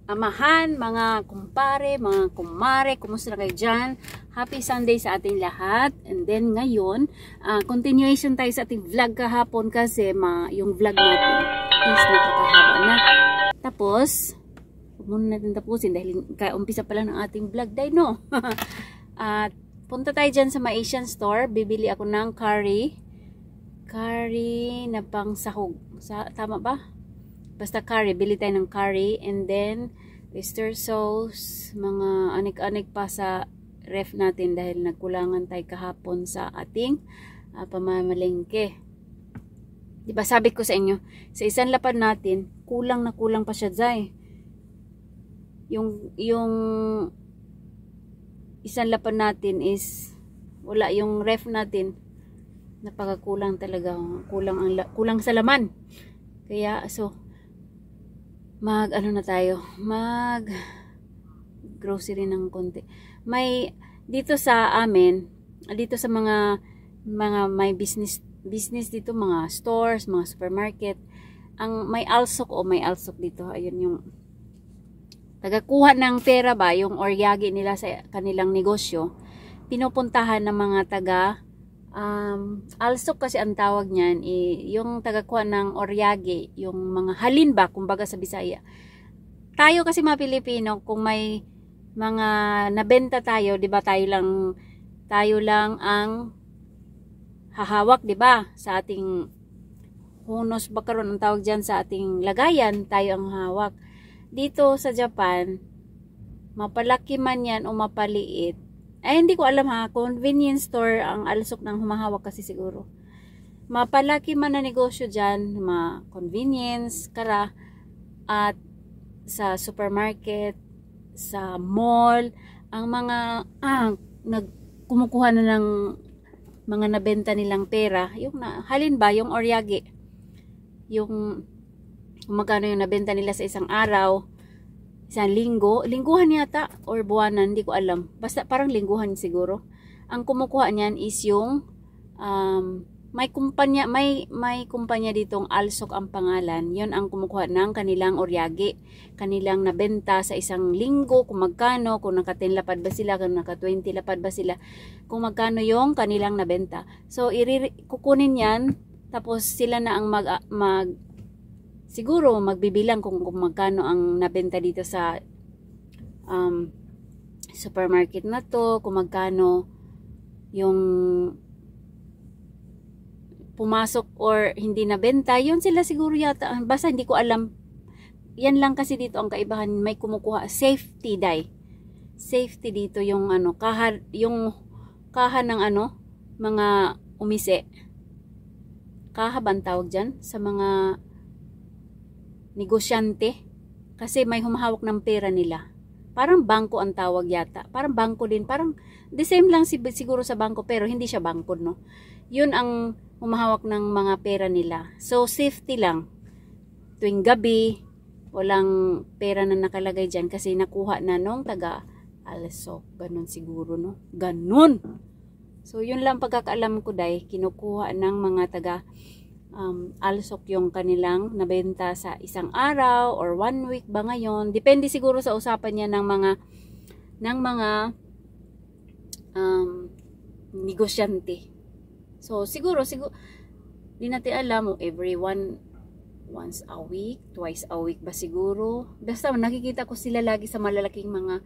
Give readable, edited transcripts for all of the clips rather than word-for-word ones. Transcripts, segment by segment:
amahan, mga kumpare, mga kumare, kumusta na kayo dyan? Happy Sunday sa ating lahat. And then ngayon, continuation tayo sa ating vlog kahapon kasi yung vlog natin is napakahaba na. Tapos, huwag muna natin tapusin dahil umpisa pa lang ng ating vlog dahil no. At punta tayo dyan sa Asian store. Bibili ako ng curry na pang sahog. Tama ba? Basta curry, bili tayo ng curry. And then oyster sauce, mga anik-anik pa sa ref natin dahil nagkulangan tayo kahapon sa ating pamamalengke. Diba sabi ko sa inyo, sa isang lapad natin, kulang na kulang pa siya dyan. Yung isang lapad natin is wala, yung ref natin napakakulang talaga, kulang sa laman. Kaya mag grocery ng konti. May dito sa amin, dito sa mga may business dito, mga stores, mga supermarket, ang may alsok dito. Ayun yung tagakuha ng pera ba, yung oryagi nila sa kanilang negosyo, pinupuntahan ng mga taga alsok kasi ang tawag niyan, yung tagakuha ng oryagi, yung mga halin ba, kumbaga sa Bisaya. Tayo kasi mga Pilipino, kung may mga nabenta tayo, 'di ba, tayo lang ang hahawak, 'di ba, sa ating hunos ba karon ang tawag diyan, sa ating lagayan, tayo ang hawak. Dito sa Japan, mapalaki man yan o mapaliit, ay hindi ko alam ha, convenience store ang alsok ng humahawak kasi siguro. Mapalaki man na negosyo dyan, convenience, kara, at sa supermarket, sa mall, ang mga kumukuha na ng mga nabenta nilang pera, yung halin ba, yung oryagi, yung magkano yung nabenta nila sa isang araw, isang lingguhan yata or buwanan, hindi ko alam, basta parang lingguhan siguro. Ang kumukuha niyan is yung may kumpanya ditong Alsok ang pangalan. Yon ang kumukuha ng kanilang oryagi, kanilang nabenta sa isang linggo, kung magkano, kung naka 10 lapad ba sila, kung naka 20 lapad ba sila, kung magkano yung kanilang nabenta. So kukunin yan, tapos sila na ang siguro magbibilang kung magkano ang nabenta dito sa supermarket na to, kung magkano yung pumasok or hindi nabenta, yun sila siguro yata. Basta hindi ko alam. Yan lang kasi dito ang kaibahan, may kumukuha safety dito, yung kaha ng mga umise. Kaha ba ang tawag dyan sa mga negosyante, kasi may humahawak ng pera nila. Parang bangko ang tawag yata. Parang bangko din. Parang the same lang siguro sa bangko, pero hindi siya bangko, no? Yun ang humahawak ng mga pera nila. So, safety lang. Tuwing gabi, walang pera na nakalagay dyan kasi nakuha na nung taga-alsok. Ganon siguro, no? Ganon! So, yun lang pagkakaalam ko, dahil kinukuha ng mga alsok yung kanilang nabenta sa isang araw or 1 week ba ngayon. Depende siguro sa usapan niya ng mga negosyante. So siguro di natin alam every once a week, twice a week ba siguro. Basta nakikita ko sila lagi sa malalaking mga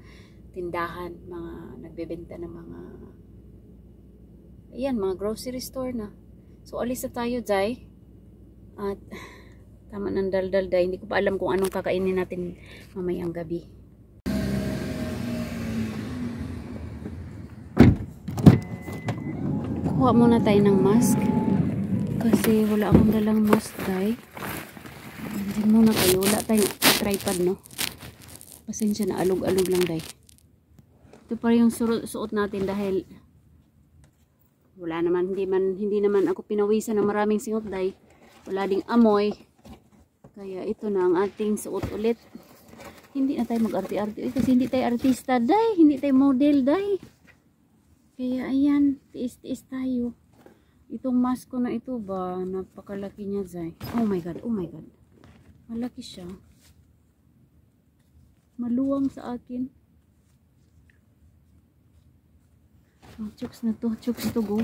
tindahan, mga nagbebenta ng mga grocery store na. So alis na tayo, Jai. At tama ng daldal, dahil hindi ko pa alam kung anong kakainin natin mamayang gabi. Kuha muna tayo ng mask kasi wala akong dalang mask, guys. Diyan muna kayo, wala tayong tripod, no? Pasensya na, alog-alog lang, guys. Ito pa yung suot natin dahil wala naman, hindi naman ako pinawisan ng maraming singot, guys. Wala ding amoy. Kaya ito na ang ating suot ulit. Hindi na tayo mag-arte-arte kasi hindi tayo artista, day. Hindi tayo model, day. Kaya ayan, tiis-tiis tayo. Itong mask ko na ito ba, napakalaki niya, day. Oh my god, oh my god. Malaki siya. Maluwang sa akin. Oh, chooks na to go.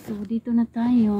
So dito na tayo.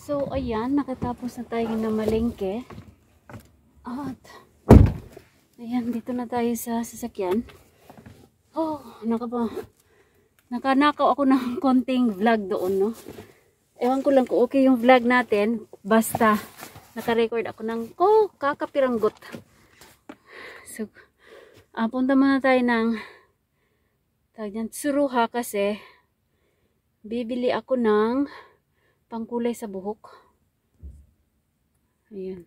So, ayan, nakatapos na tayo na malengke. At, ayan, dito na tayo sa sasakyan. Oh, nakanakaw ako ng konting vlog doon, no? Ewan ko lang kung okay yung vlog natin. Basta, naka-record ako ng, kakapiranggot. So, punta muna tayo ng, Tsuruha kasi, bibili ako ng pangkulay sa buhok. Ayan.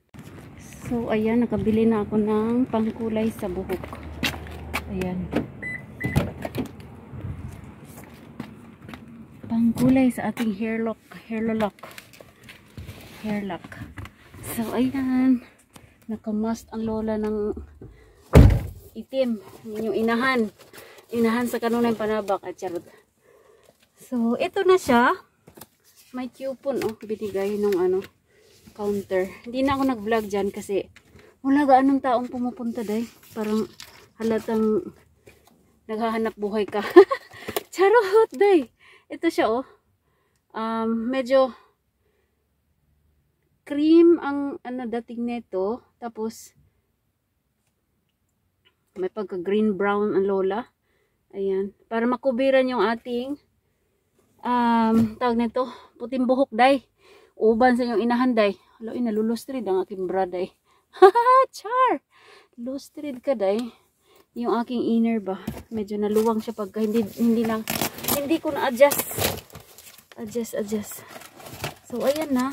So, ayan, nakabili na ako ng pangkulay sa buhok. Ayan. Pangkulay sa ating hair lock. So, ayan. Nakamast ang lola ng itim. Yung inahan. Inahan sa kanunay panabak at charot. So, ito na siya. May coupon, binigay nung counter. Hindi na ako nag-vlog dyan kasi wala gaanong taong pumupunta day. Parang halatang naghahanap buhay ka. Charot day. Ito siya, medyo cream ang dating nito. Tapos may pagka green brown ang lola. Ayan. Para makubiran yung ating tawag nito, puting buhok day. Uban sa inyong inahan day. Hala, nalulustrid ang aking bra day. Haha, char! Lustrid ka day. Yung aking inner ba. Medyo naluwang siya pagka hindi ko na adjust. Adjust. So, ayan na.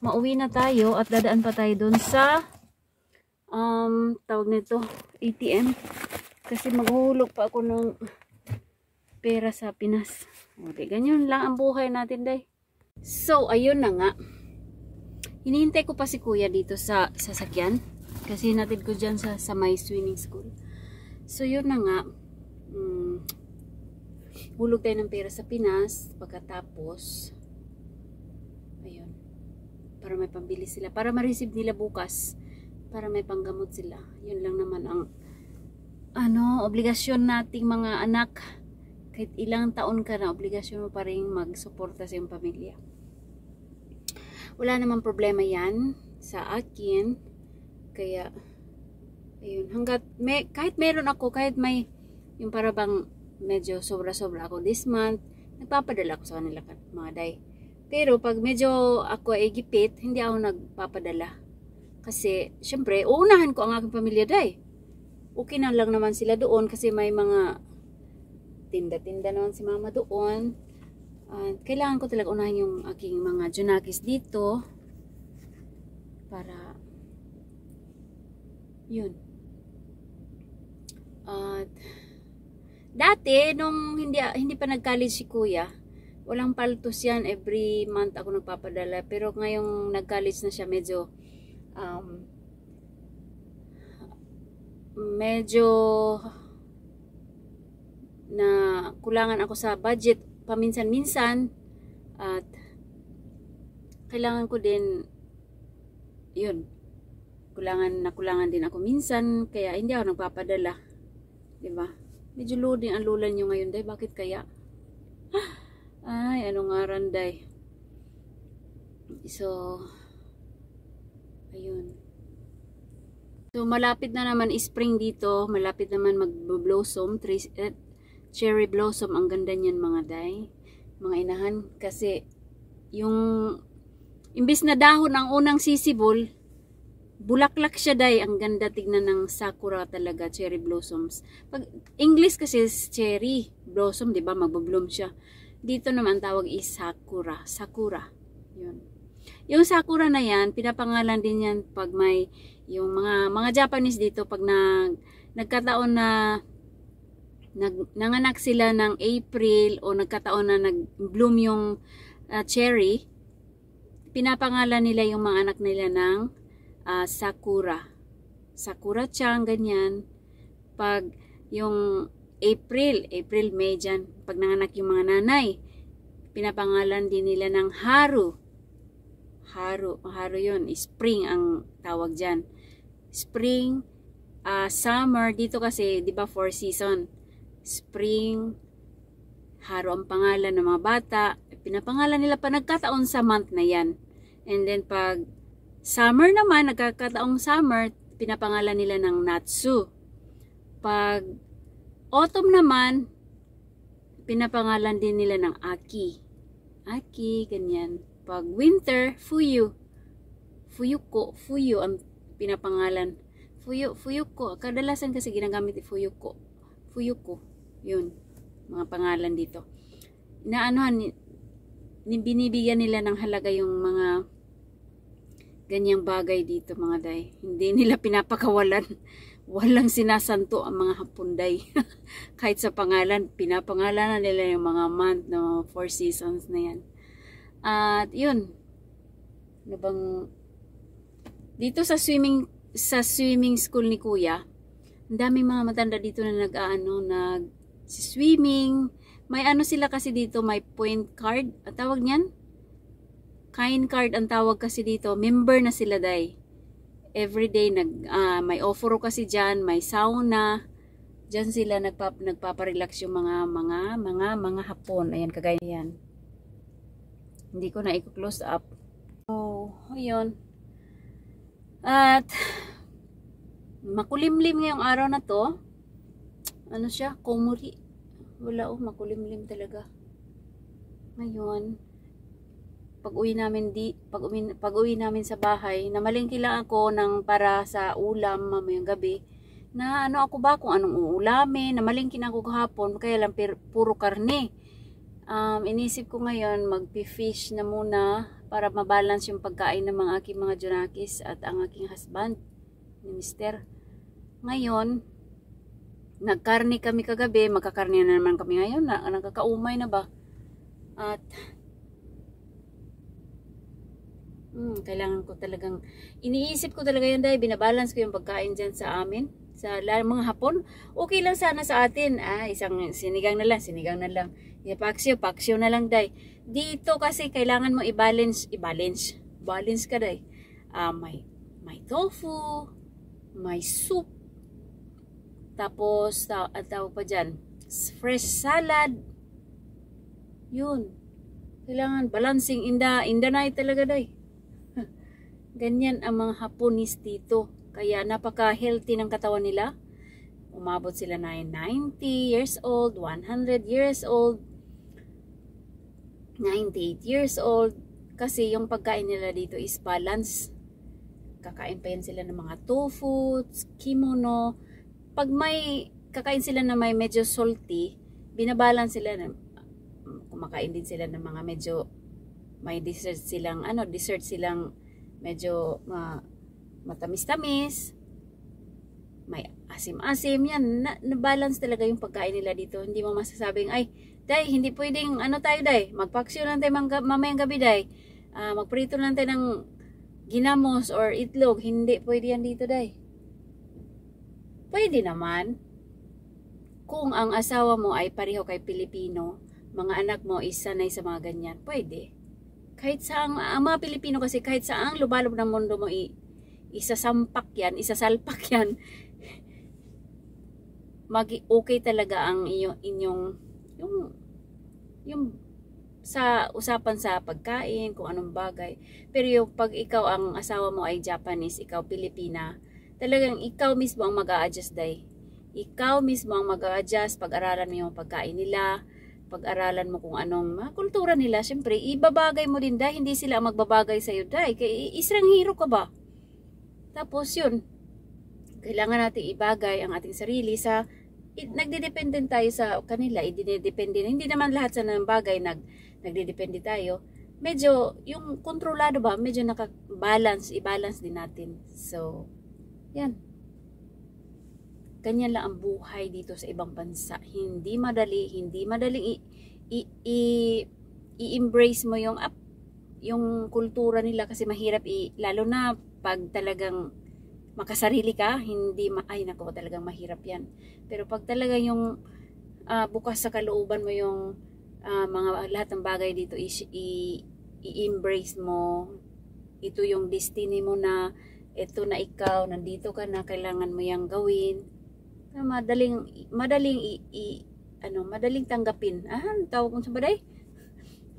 Mauwi na tayo at dadaan pa tayo doon sa tawag nito, ATM. Kasi maghuhulog pa ako ng pera sa Pinas. Okay, ganyan lang ang buhay natin, day. So, ayun na nga. Hinihintay ko pa si kuya dito sa sasakyan. Kasi hinatid ko dyan sa may swimming school. So, yun na nga. Hulog tayo ng pera sa Pinas. Pagkatapos, ayun. Para may pambili sila. Para ma-receive nila bukas. Para may panggamot sila. Yun lang naman ang obligasyon nating mga anak. Kahit ilang taon ka na, obligasyon mo pa rin magsuporta sa iyong pamilya. Wala namang problema yan sa akin. Kaya, ayun, kahit meron ako, kahit may, yung parabang medyo sobra-sobra ako this month, nagpapadala ako sa kanila mga day. Pero pag medyo ako ay gipit, hindi ako nagpapadala. Kasi, syempre, uunahan ko ang aking pamilya day. Okay na lang naman sila doon kasi may mga tinda-tinda naman si mama doon. Kailangan ko talaga unahin yung aking mga junakis dito para yun. Dati nung hindi pa nag-college si kuya, walang paltos yan, every month ako nagpapadala. Pero ngayong nag-college na siya, medyo medyo na kulangan ako sa budget paminsan-minsan at kailangan ko din yun, kulangan din ako minsan kaya hindi ako nagpapadala, diba? Medyo loading ang lulan nyo ngayon, day. Bakit kaya? Ay, ano nga randay. So ayun. So malapit na naman spring dito, malapit naman mag-blossom, cherry blossom. Ang ganda niyan mga day, mga inahan, kasi yung imbis na dahon ang unang sisibol, bulaklak siya day. Ang ganda tignan ng sakura talaga, cherry blossoms. Pag English kasi cherry blossom, 'di ba? Magbo-bloom siya. Dito naman tawag is sakura. Sakura. 'Yun. Yung sakura na 'yan, pinapangalan din 'yan pag may yung mga Japanese dito pag nagkataon na nanganak sila ng April o nagkataon na nag-bloom yung cherry, pinapangalan nila yung mga anak nila ng sakura. Sakura-chan, ganyan. Pag yung April, May dyan, pag nanganak yung mga nanay, pinapangalan din nila ng haru. Haru yun, spring ang tawag dyan. Spring, summer, dito kasi, di ba, 4 season. Spring, haru ang pangalan ng mga bata. Pinapangalan nila pa nagkataon sa month na yan. And then pag summer naman, nagkakataong summer, pinapangalan nila ng natsu. Pag autumn naman, pinapangalan din nila ng aki. Aki, ganyan. Pag winter, fuyu. Fuyu ang pinapangalan. Fuyuko. Kadalasan kasi ginagamit Fuyuko. Yun, mga pangalan dito. Inaanuhan, binibigyan nila ng halaga yung mga ganyang bagay dito mga day. Hindi nila pinapakawalan. Walang sinasanto ang mga Hapunday. Kahit sa pangalan, pinapangalan nila yung mga month na 4 seasons na yan. At yun. Ano bang dito sa swimming school ni Kuya, ang daming mga matanda dito na swimming. May ano sila kasi dito, may point card. Ang tawag niyan? Kind card ang tawag kasi dito. Member na sila day. Everyday may offer kasi diyan, may sauna. Diyan sila nagpaparelax yung mga Hapon. Ayan, kagaya yan. Hindi ko na i-close up. So, ayun. At makulimlim ngayong araw na to. Ano siya? Komuri. Wala makulimlim talaga. Ngayon, pag uwi namin sa bahay, namalingki lang ako para sa ulam mamayang gabi. Na ano ako ba kung anong uulamin, namalingki na ako kahapon, kaya lang puro karne. Inisip ko ngayon magpi-fish na muna para mabalance yung pagkain ng mga aking mga junakis at ang aking husband ni Mister. Ngayon, nagkarne kami kagabi, magkakarne na naman kami ngayon, nagkakaumay na ba? At kailangan ko talagang, iniisip ko talaga yun dahil binabalance ko yung pagkain dyan sa amin, sa mga Hapon. Okay lang sana sa atin, isang sinigang na lang. Paksyo na lang day. Dito kasi kailangan mo i-balance ka day. May tofu, may soup, tapos tawag pa dyan, fresh salad. Yun, kailangan balancing, inda na talaga day. Ganyan ang mga Haponis dito. Kaya napaka-healthy ng katawan nila. Umabot sila na 90 years old, 100 years old, 98 years old. Kasi yung pagkain nila dito is balance. Kakain pa yan sila ng mga tofu, kimono. Pag may kakain sila na may medyo salty, binabalance sila na kumakain din sila ng mga medyo may dessert silang medyo matamis-tamis, may asim-asim, yan, na-balance talaga yung pagkain nila dito. Hindi mo masasabing, ay, day, hindi pwedeng, tayo, day, magpaksyo lang tayo mamayang gabi, day, magprito lang tayo ng ginamos or itlog, hindi pwede yan dito, day. Pwede naman. Kung ang asawa mo ay pareho kay Pilipino, mga anak mo is sanay sa mga ganyan, pwede. Kahit saang, ang mga Pilipino kasi kahit saang lubalob ng mundo mo isasalpak yan, okay talaga ang yung sa usapan sa pagkain, kung anong bagay. Pero yung pag ikaw ang asawa mo ay Japanese, ikaw Pilipina, talagang ikaw mismo ang mag-a-adjust day. Ikaw mismo ang mag-a-adjust, pag-aralan mo yung pagkain nila, pag-aralan mo kung anong kultura nila. Siyempre, ibabagay mo din dahil hindi sila ang magbabagay sa'yo dahil kaya Estranghero ka ba? Tapos yun, kailangan natin ibagay ang ating sarili sa nagdedepende tayo sa kanila, idinedepende. Hindi naman lahat sa ng bagay nagdedepende tayo. Medyo yung kontrolado ba, medyo i-balance din natin. So, yan. Ganyan lang ang buhay dito sa ibang bansa. Hindi madaling i-embrace mo yung kultura nila kasi mahirap lalo na pag talagang makasarili ka, ay nako, talagang mahirap yan. Pero pag talaga yung bukas sa kalooban mo yung lahat ng bagay dito i-embrace mo, ito yung destiny mo na, ito na ikaw, nandito ka na, kailangan mo yang gawin. Madaling tanggapin. Tawag mo sa baday?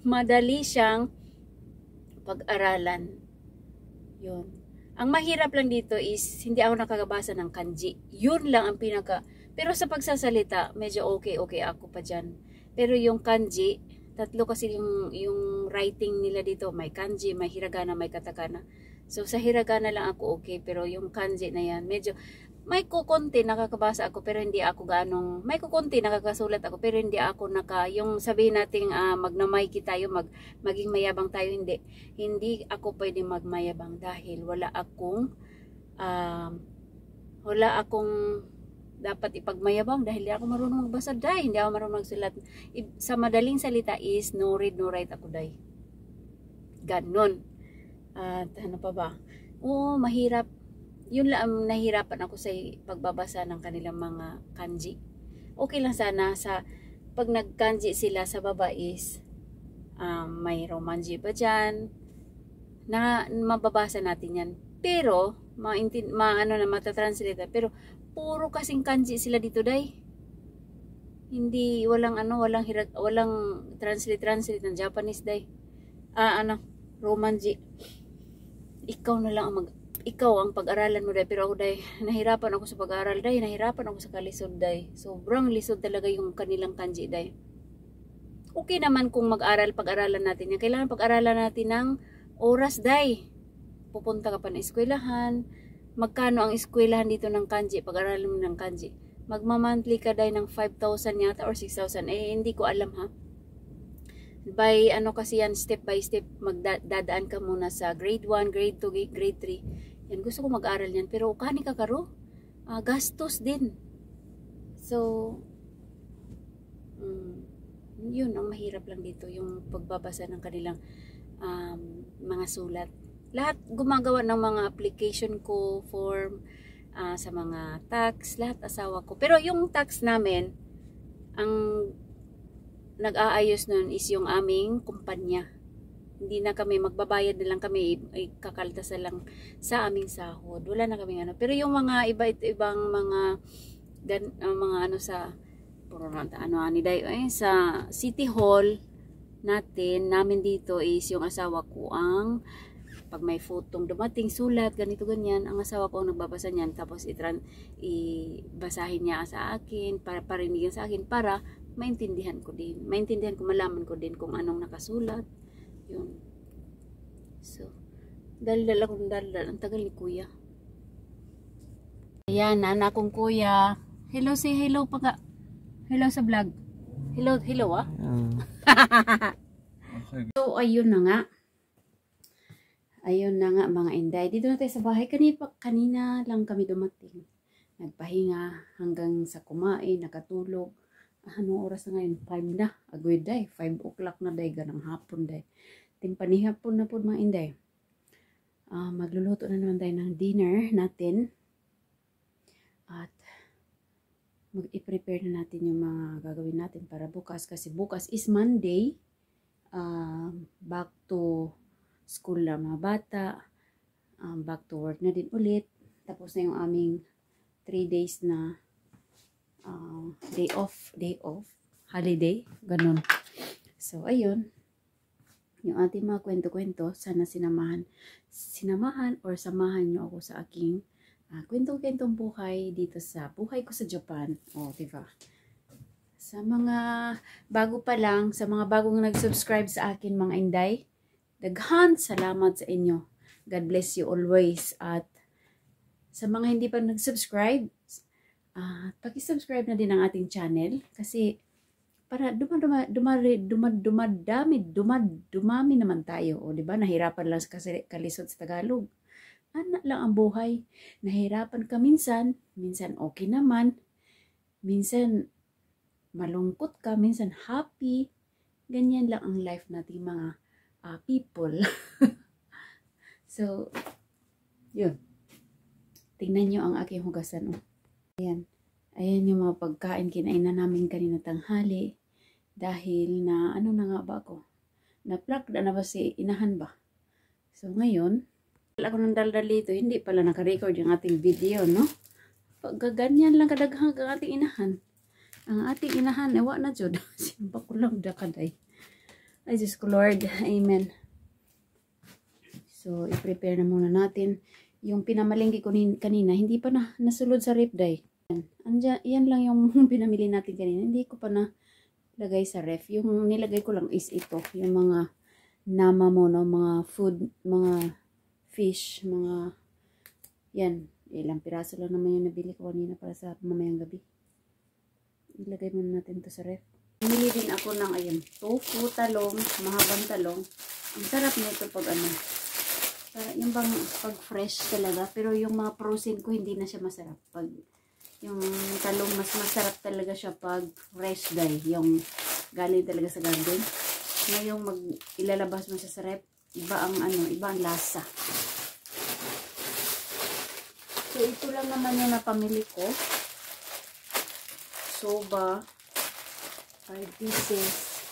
Madali siyang pag-aralan. Yun. Ang mahirap lang dito is, hindi ako nakakabasa ng kanji. Yun lang ang pero sa pagsasalita, medyo okay ako pa dyan. Pero yung kanji, tatlo kasi yung writing nila dito, may kanji, may hiragana, may katakana. So sa hiragana lang ako okay, pero yung kanji na yan, medyo, may kukunti nakakabasa ako, pero hindi ako may kukunti nakakasulat ako, pero hindi ako yung sabihin nating magnamay tayo, maging mayabang tayo, hindi ako pwede magmayabang dahil wala akong dapat ipagmayabang dahil hindi ako marunong magbasa dahil hindi ako marunong magsulat. Sa madaling salita is no read no write ako dahil ganon. At ano pa ba? Oo, mahirap. Yun lang ang nahirapan ako sa pagbabasa ng kanilang mga kanji. Okay lang sana pag nag-kanji sila sa baba is may romanji ba dyan na mababasa natin yan. Pero matatranslate, pero puro kasing kanji sila dito day. Hindi walang translate ng Japanese day. Romanji. Ikaw ang pag-aralan mo day, pero ako day, nahirapan ako sa pag-aral day, nahirapan ako sa kalisod day. Sobrang lisod talaga yung kanilang kanji day. Okay naman kung pag-aralan natin yan. Kailangan pag-aralan natin ng oras day. Pupunta ka pa ng eskwelahan. Magkano ang eskwelahan dito ng kanji? Pag-aralan mo ng kanji. Magma-monthly ka day ng 5,000 yata or 6,000. Hindi ko alam ha. By kasi yan, step by step, magdadaan ka muna sa grade 1, grade 2, grade 3. Yan, gusto ko mag-aral yan. Pero kani ka karo? Gastos din. So, yun, ang mahirap lang dito, yung pagbabasa ng kanilang mga sulat. Lahat gumagawa ng mga application ko, form, sa mga tax, lahat asawa ko. Pero yung tax namin, ang nag-aayos nun is yung aming kumpanya. Hindi na kami magbabayad na lang kami, kakaltasan lang sa aming sahod. Wala na kami Pero yung mga ibang mga sa sa City Hall namin dito is yung asawa ko ang pag may photo dumating sulat ganito ganyan, ang asawa ko ang nagbabasa niyan, tapos ibasahin niya sa akin, parinigan sa akin para maintindihan ko, malaman ko din kung anong nakasulat. Yun. So, daldal ang tagal ni kuya. Ayan, anak kong kuya. Hello, say hello pa ka. Hello sa vlog. Hello Okay. So, ayun na nga. Ayun na nga mga inday. Dito na tayo sa bahay. Kanina lang kami dumating. Nagpahinga hanggang sa kumain, nakatulog. Anong oras na ngayon? 5 na. Agoy day. 5 o'clock na day. Ganang hapon day. Timpanihapon na po mga inday. Magluluto na naman tayo ng dinner natin. At i-prepare na natin yung mga gagawin natin para bukas. Kasi bukas is Monday. Back to school na mga bata. Back to work na din ulit. Tapos na yung aming 3 days na day off, holiday, ganun. So, ayun. Yung ating mga kwento-kwento, sana sinamahan or samahan nyo ako sa aking kwentong-kwentong buhay dito sa buhay ko sa Japan. O, diba? Sa mga bago pa lang, sa mga bagong nag-subscribe sa akin mga inday, daghan salamat sa inyo. God bless you always. At sa mga hindi pa nag-subscribe, paki-subscribe na din ang ating channel kasi para dumami naman tayo. O, diba? Nahirapan lang kasi kalisod sa Tagalog. Anak lang ang buhay. Nahirapan ka minsan okay naman. Minsan malungkot ka, minsan happy. Ganyan lang ang life nating mga people. So, yun. Tingnan nyo ang aking hugasan. Oh. Ayan. Ayan yung mga pagkain kinainan namin kanina tanghali. Dahil na, ano na nga ba ako? Na-plug na ba si inahan ba? So, ngayon, wala ko ng daldal dito. Hindi pala naka-record yung ating video, no? Pagkaganyan lang kadaghang ang ating inahan. Ang ating inahan, ewa na dyan. Simba ko lang dakaday. Ay, Diyos ko Lord. Amen. So, i-prepare na muna natin. Yung pinamalingki ko kanina, hindi pa na nasulod sa ref day. Yan lang yung pinamili natin kanina. Hindi ko pa na lagay sa ref. Yung nilagay ko lang is ito. Yung mga nama mo, no? Mga food, mga fish, mga yan. Ilang piraso lang naman yung nabili ko kanina para sa mamayang gabi. Ilagay muna natin to sa ref. Bumili din ako ng ayun, tofu, talong, mahabang talong. Ang sarap nito pag ano. Para yung bang pag fresh talaga. Pero yung mga frozen ko hindi na siya masarap. Pag yung talong mas masarap talaga siya pag fresh day. Yung galing talaga sa garden. Ngayong ilalabas mo siya sa ref, iba ang ano, iba ang lasa. So ito lang naman yung napamili ko. Soba, 5 pieces.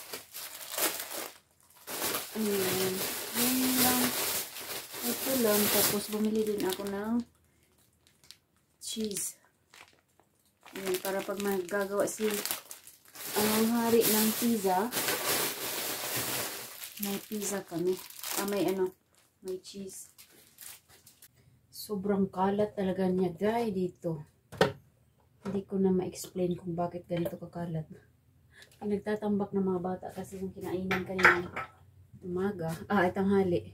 Ayan. Yun lang. Ito lang. Tapos bumili din ako ng cheese. Ayan. Para pag magagawa ang hari ng pizza, may pizza kami. May cheese. Sobrang kalat talaga niya, guys, dito. Hindi ko na ma-explain kung bakit ganito kakalat. Nagtatambak ng mga bata kasi yung kinainan kanina umaga, tanghali.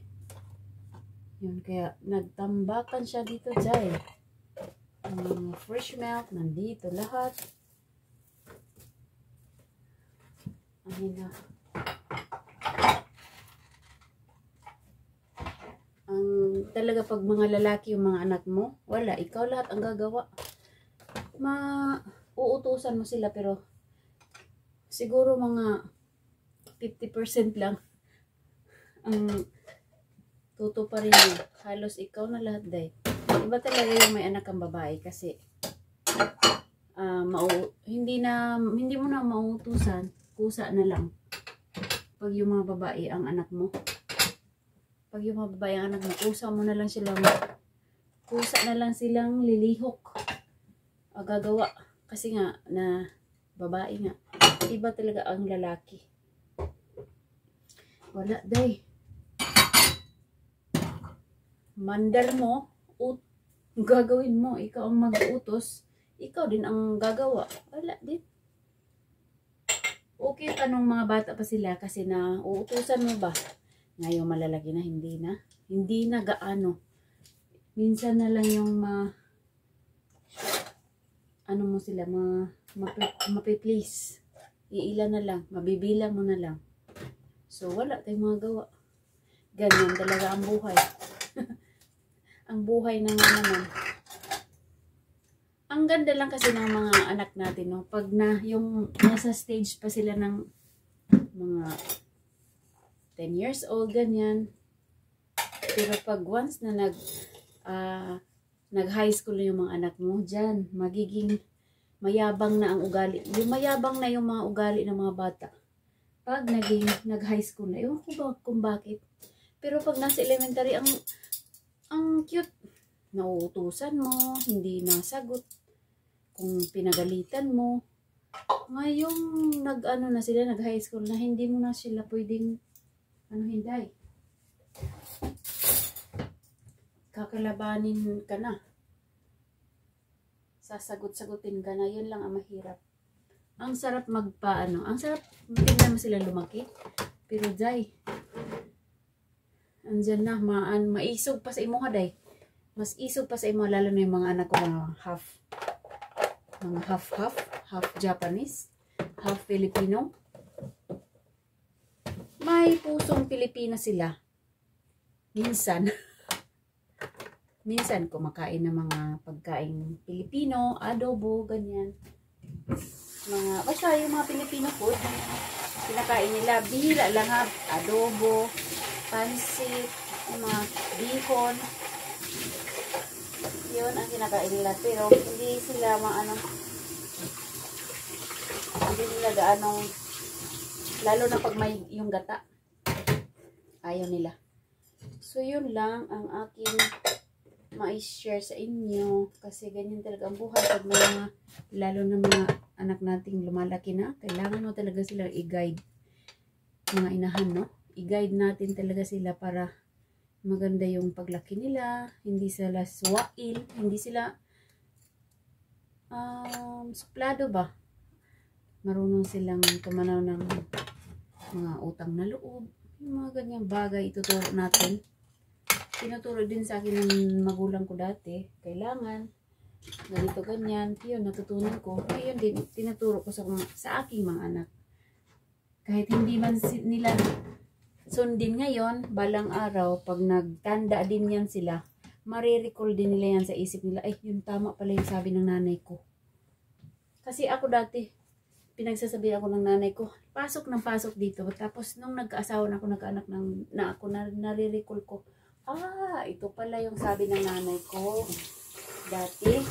Yun, kaya nagtambakan siya dito, Jai. Fresh milk, nandito lahat. Ayun na. Talaga pag mga lalaki yung mga anak mo, wala, ikaw lahat ang gagawa. Uutusan mo sila pero siguro mga 50% lang ang tuto pa rin yun. Halos ikaw na lahat day. Iba talaga yung may anak kang babae kasi hindi mo na mauutusan, kusa na lang. Pag yung mga babae ang anak mo. Pag yung mga babae ang anak mo, kusa na lang silang lilihok. Gagawa. Kasi nga, na babae nga. Iba talaga ang lalaki. Wala, day. Mandar mo, gagawin mo. Ikaw ang mag-utos. Ikaw din ang gagawa. Wala din. Okay pa nung mga bata pa sila kasi na uutusan mo ba? Ngayon malalaki na, hindi na. Hindi na gaano. Minsan na lang yung mo sila, mapi-please. Iilan na lang, mabibilang mo na lang. So, wala tayong mga gawa. Ganyan talaga ang buhay. Ang buhay na nga naman. Ang ganda lang kasi ng mga anak natin, no? Pag yung nasa stage pa sila ng mga 10 years old, ganyan. Pero pag once na nag-high school na yung mga anak mo, dyan, magiging mayabang na ang ugali. Yung mayabang na yung mga ugali ng mga bata. Pag nag-high school na, ewan ko ba kung bakit. Pero pag nasa elementary, ang cute. Nauutusan mo, hindi nasagot. Kung pinagalitan mo. Ngayong nag-ano na sila, nag-high school na, hindi mo na sila pwedeng hinday. Kakalabanin ka na. Sasagot-sagutin ka na. Yun lang ang mahirap. Ang sarap ang sarap tingnan mo sila lumaki. Pero day, andyan na, maisog pa sa imo ha day. Mas isog pa sa imo, lalo na yung mga anak ko mga half Japanese, half Filipino. May pusong Pilipina sila. Minsan kumakain ng mga pagkain Pilipino, adobo, ganyan. Basta yung mga Filipino food, kinakain nila. Bihira lang ha, adobo, pansit, yung mga bihon. Yun ang kinakain nila. Pero hindi sila hindi nila gaano, lalo na pag may yung gata. Ayaw nila. So yun lang ang aking ma-share sa inyo. Kasi ganyan talaga ang buhay. Pag lalo na mga anak nating lumalaki na, kailangan mo talaga silang i-guide. Mga inahan, no? I-guide natin talaga sila para maganda yung paglaki nila. Hindi sila suwail. Hindi sila suplado ba? Marunong silang tumanaw ng mga utang na loob. Yung mga ganyang bagay ituturo natin. Tinuturo din sa akin ng magulang ko dati. Kailangan ganito ganyan. Yun, natutunan ko. Ayun din, tinuturo ko sa aking mga anak. Kahit hindi man nila sundin ngayon, balang araw, pag nagtanda din yan sila, marirecall din nila yan sa isip nila. Ay, yun tama pala yung sabi ng nanay ko. Kasi ako dati, pinagsasabihan ako ng nanay ko, pasok ng pasok dito. Tapos nung nagkaasawa na ako, nagkaanak na ako, nare-recall ko, ito pala yung sabi ng nanay ko dati.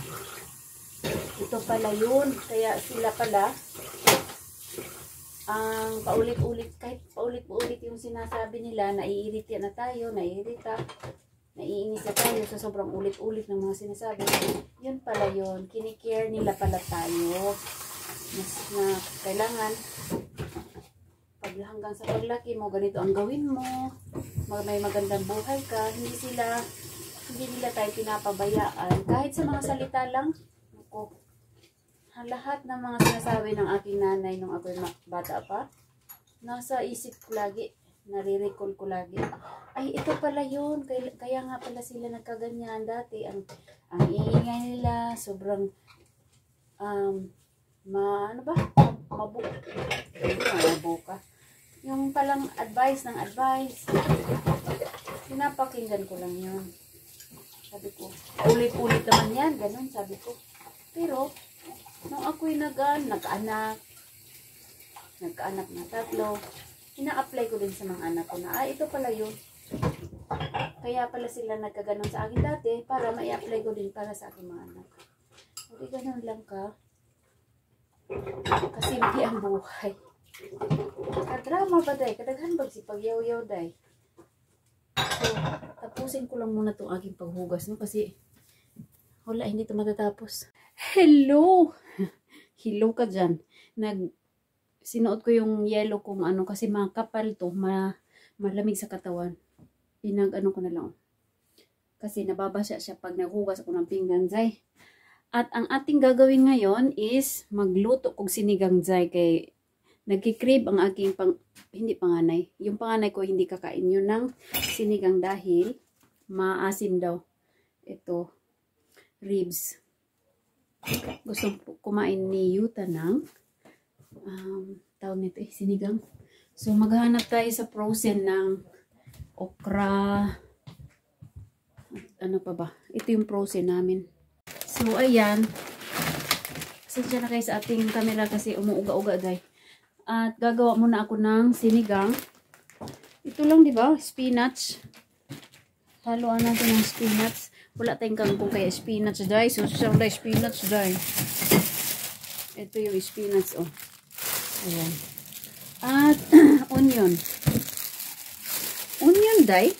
Ito pala yun. Kaya sila pala ang paulit-ulit, kahit paulit-ulit yung sinasabi nila, naiirita na tayo, naiinis na tayo sa sobrang ulit-ulit ng mga sinasabi. Yun pala yun. Kinikare nila pala tayo. Mas na kailangan hanggang sa paglaki mo, ganito ang gawin mo, may magandang buhay ka, hindi nila tayo pinapabayaan. Kahit sa mga salita lang, lahat ng mga sinasabi ng aking nanay nung ako'y bata pa, nasa isip ko lagi, nare-recall ko lagi. Ay, ito pala yun, kaya nga pala sila nagkaganyan dati, ang iingay nila, sobrang, mabuka. Yung palang advice, pinapakinggan ko lang yun. Sabi ko, ulit-ulit naman yan, ganun sabi ko. Pero, nung ako'y nag-anak na 3, ina-apply ko din sa mga anak ko na, ito pala yun. Kaya pala sila nagkaganon sa akin dati, para ma-apply ko din para sa aking mga anak. Hindi ganun lang ka. Kasi hindi ang buhay. Kadrama ba day? Kadaghan ba si pagyaw-yaw day? So, tapusin ko lang muna itong aking paghugas, no? Kasi, wala, hindi ito matatapos. Hello! Hello ka dyan. Sinuot ko yung yellow kung kasi makapal to, malamig sa katawan. Ko na lang. Kasi nababasa siya pag naghugas ako ng pinggan, zay. At ang ating gagawin ngayon is magluto kog sinigang, zay, kay nagkikrib ang aking hindi panganay. Yung panganay ko hindi kakain yun ng sinigang dahil maasim daw. Ito, ribs. Gusto kumain ni Yuta ng tawag nito sinigang. So maghanap tayo sa frozen ng okra. Ano pa ba? Ito yung frozen namin. So ayan. Pasensya na kayo sa ating camera kasi umuuga-uga dahil. At gagawa muna ako ng sinigang. Ito lang, di ba? Spinach. Haluan natin ng spinach. Wala tayong kangkong kaya spinach, dahil. So, siyang dahil spinach, dahil. Ito yung spinach, oh. Ayan. At, onion. Onion, day.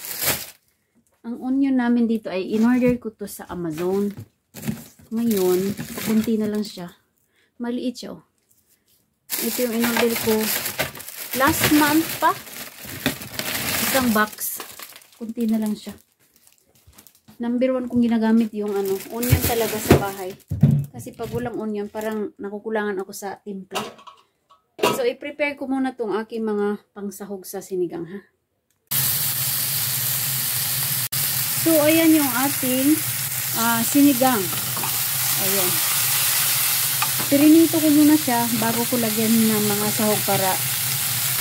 Ang onion namin dito ay in-order ko to sa Amazon. Ngayon, kunti na lang siya. Maliit siya, oh. Ito yung in-order ko last month pa. Isang box. Kunti na lang siya. Number 1 kong ginagamit yung onion talaga sa bahay. Kasi pag walang onion, parang nakukulangan ako sa timpla. So, i-prepare ko muna tong aking mga pangsahog sa sinigang, ha. So, ayan yung ating sinigang. Ayan. Pirinito ko muna siya bago ko lagyan ng mga sahog para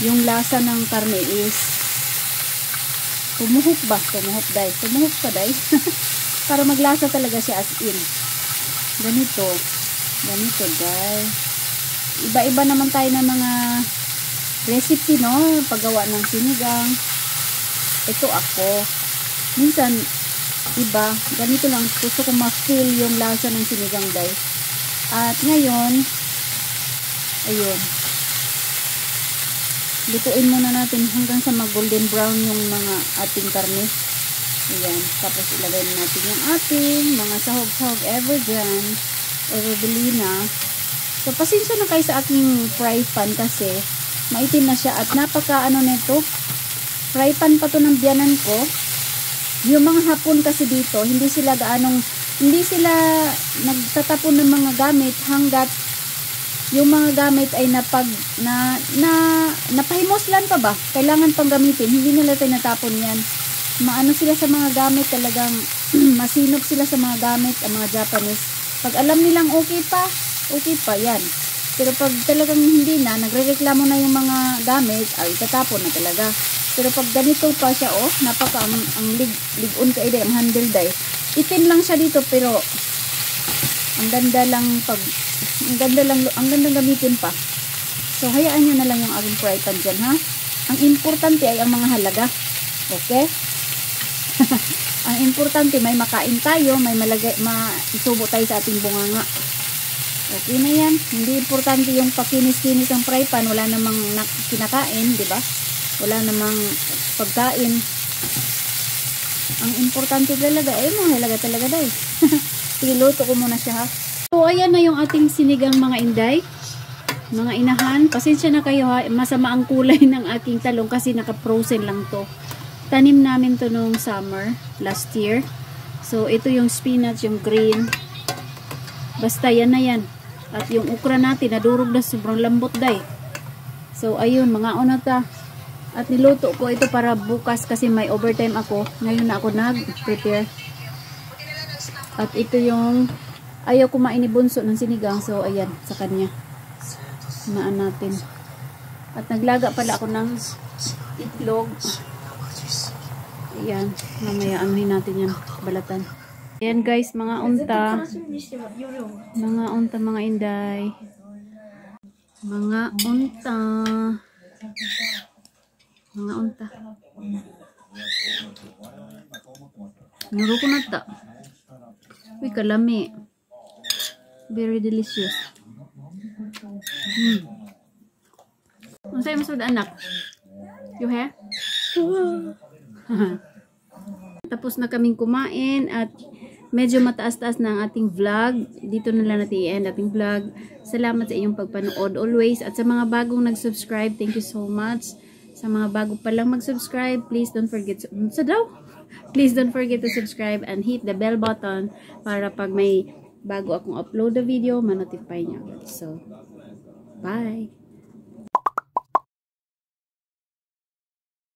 yung lasa ng karne is tumuhok ba? Tumuhok, day. Tumuhok pa, day. Para maglasa talaga siya as in. Ganito. Ganito, day. Iba-iba naman tayo ng mga recipe, no? Paggawa ng sinigang. Ito ako. Minsan, iba. Ganito lang. Gusto ko ma-feel yung lasa ng sinigang, day. At ngayon, ayun. Lutuin muna natin hanggang sa mag-golden brown yung mga ating karne. Ayan. Tapos ilagay natin yung ating mga sahog-sahog ever dyan. Everbelina. So, pasensya na kayo sa aking fry pan kasi maitim na siya at napaka nito. Fry pan pa to ng biyanan ko. Yung mga hapon kasi dito, hindi sila nagtatapon ng mga gamit hanggat yung mga gamit ay napahimuslan pa ba? Kailangan pang gamitin. Hindi nila tinatapon yan. Maano sila sa mga gamit, talagang masinop sila sa mga gamit, ang mga Japanese. Pag alam nilang okay pa, yan. Pero pag talagang hindi na, nagrereklamo na yung mga gamit, ay itatapon na talaga. Pero pag ganito pa siya, oh, napaka ang ligon ka ide, ang handle day. Itim lang siya dito, pero ang ganda lang ang gandang gamitin pa. So, hayaan nyo na lang yung aking fry pan dyan, ha? Ang importante ay ang mga halaga. Okay? Ang importante, may makain tayo, may maisubo tayo sa ating bunganga. Okay na yan. Hindi importante yung pakinis-kinis ang fry pan. Wala namang kinakain, di ba? Wala namang pagkain. Ang importante talaga, mga halaga talaga dahil. Sige, luto ko muna siya, ha? So, ayan na yung ating sinigang mga inday. Mga inahan. Pasensya na kayo, ha? Masama ang kulay ng aking talong kasi naka-frozen lang to. Tanim namin to nung summer, last year. So, ito yung spinach, yung green. Basta yan na yan. At yung okra natin, nadurog na sobrang lambot day. So, ayun, mga unata. At niluto ko ito para bukas kasi may overtime ako. Ngayon na ako nag-prepare. At ito yung ayaw kumain ni Bunso ng sinigang. So, ayan, sa kanya. Hinaan natin. At naglaga pala ako ng itlog. Ayan, mamaya anuhin natin yan, balatan. Ayan guys, mga unta. Mga unta, mga inday. Mga unta. Mga unta. Nuro ko na ta. Uy, kalami. Very delicious. Ano sa'yo mas anak? You have? Tapos na kaming kumain at medyo mataas-taas na ang ating vlog. Dito na lang natin i-end ating vlog. Salamat sa inyong pagpanood always. At sa mga bagong nag-subscribe, thank you so much. Sa mga bago pa lang mag-subscribe, please don't forget please don't forget to subscribe and hit the bell button para pag may bago akong upload na video, ma-notify niyo. So, bye!